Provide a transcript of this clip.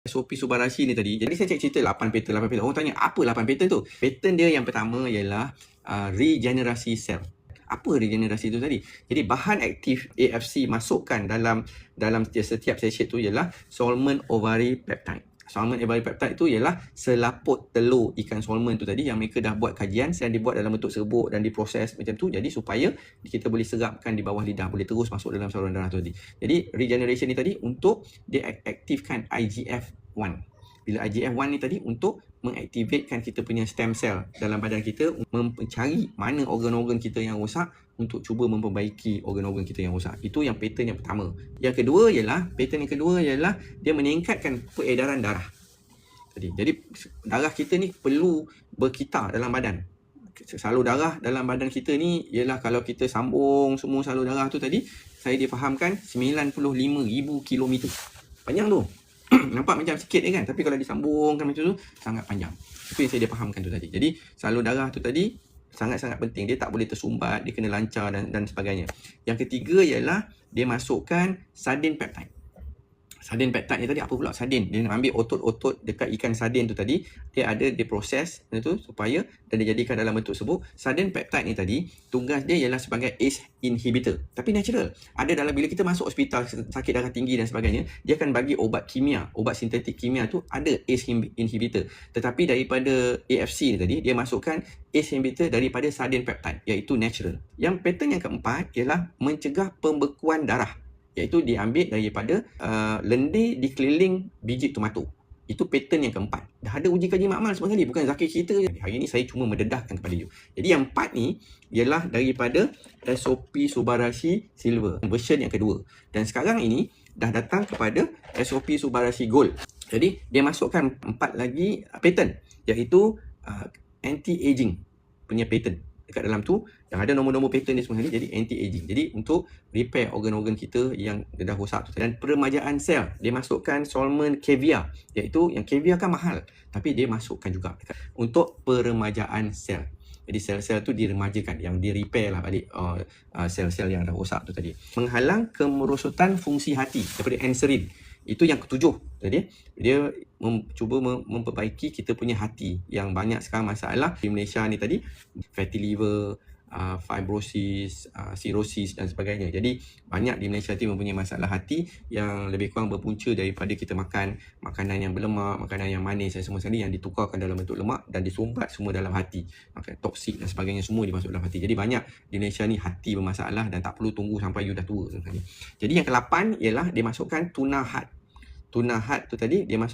SOP Subarashi ni tadi, jadi saya cerita 8 pattern. Orang tanya, apa 8 pattern tu? Pattern dia yang pertama ialah regenerasi sel. Apa regenerasi tu tadi? Jadi bahan aktif AFC masukkan dalam setiap sachet tu ialah salmon ovary peptide. Salmon ovary peptide tu ialah selaput telur ikan salmon tu tadi yang mereka dah buat kajian dan dibuat dalam bentuk serbuk dan diproses macam tu, jadi supaya kita boleh serapkan di bawah lidah, boleh terus masuk dalam saluran darah tu tadi. Jadi regeneration ni tadi untuk dia aktifkan IGF-1. Bila IGF-1 ni tadi untuk mengaktifkan kita punya stem cell dalam badan kita, mencari mana organ-organ kita yang rosak untuk cuba memperbaiki organ-organ kita yang rosak. Itu yang pattern yang pertama. Pattern yang kedua ialah dia meningkatkan peredaran darah. Jadi darah kita ni perlu berkitar dalam badan. Salur darah dalam badan kita ni ialah kalau kita sambung semua salur darah tu tadi, saya difahamkan 95,000 kilometer. Panjang tu. Nampak macam sikit kan, tapi kalau disambungkan macam tu sangat panjang. Itu yang saya difahamkan tu tadi. Jadi salur darah tu tadi sangat-sangat penting. Dia tak boleh tersumbat, dia kena lancar dan sebagainya. Yang ketiga ialah dia masukkan sardin peptide. Sardin peptide ni tadi apa pula sardin? Dia ambil otot-otot dekat ikan sardin tu tadi, dia proses tu supaya dan dijadikan dalam bentuk serbuk. Sardin peptide ni tadi tugas dia ialah sebagai ACE inhibitor. Tapi natural. Ada dalam bila kita masuk hospital sakit darah tinggi dan sebagainya, dia akan bagi obat kimia, obat sintetik kimia tu ada ACE inhibitor. Tetapi daripada AFC ni tadi dia masukkan ACE inhibitor daripada sardin peptide, iaitu natural. Yang pattern yang keempat ialah mencegah pembekuan darah, iaitu diambil daripada lendir di keliling biji tomato. Itu pattern yang keempat. Dah ada uji kaji makmal semua sekali, bukan Zakir cerita je. Hari ni saya cuma mendedahkan kepada you. Jadi yang empat ni ialah daripada SOP Subarashi Silver, version yang kedua. Dan sekarang ini dah datang kepada SOP Subarashi Gold. Jadi dia masukkan 4 lagi pattern, iaitu anti-aging punya pattern. Dekat dalam tu yang ada nombor-nombor pattern dia semua ni, jadi anti-aging. Jadi untuk repair organ-organ kita yang dah rosak tu. Dan peremajaan sel, dia masukkan salmon caviar, iaitu yang caviar kan mahal, tapi dia masukkan juga untuk peremajaan sel. Jadi sel-sel tu diremajakan, yang di repair lah balik sel-sel yang dah rosak tu tadi. Menghalang kemerosotan fungsi hati daripada anserin. Itu yang ketujuh. Jadi dia cuba memperbaiki kita punya hati yang banyak sekarang masalah di Malaysia ni tadi, fatty liver, fibrosis, cirrhosis dan sebagainya. Jadi banyak di Malaysia ni mempunyai masalah hati yang lebih kurang berpunca daripada kita makan makanan yang berlemak, makanan yang manis dan semua sekali yang ditukarkan dalam bentuk lemak dan disumbat semua dalam hati. Makan toksik dan sebagainya semua dimasuk dalam hati. Jadi banyak di Malaysia ni hati bermasalah dan tak perlu tunggu sampai you dah tua. Jadi yang ke-8 ialah dia masukkan tuna heart. Tuna heart tu tadi dia masuk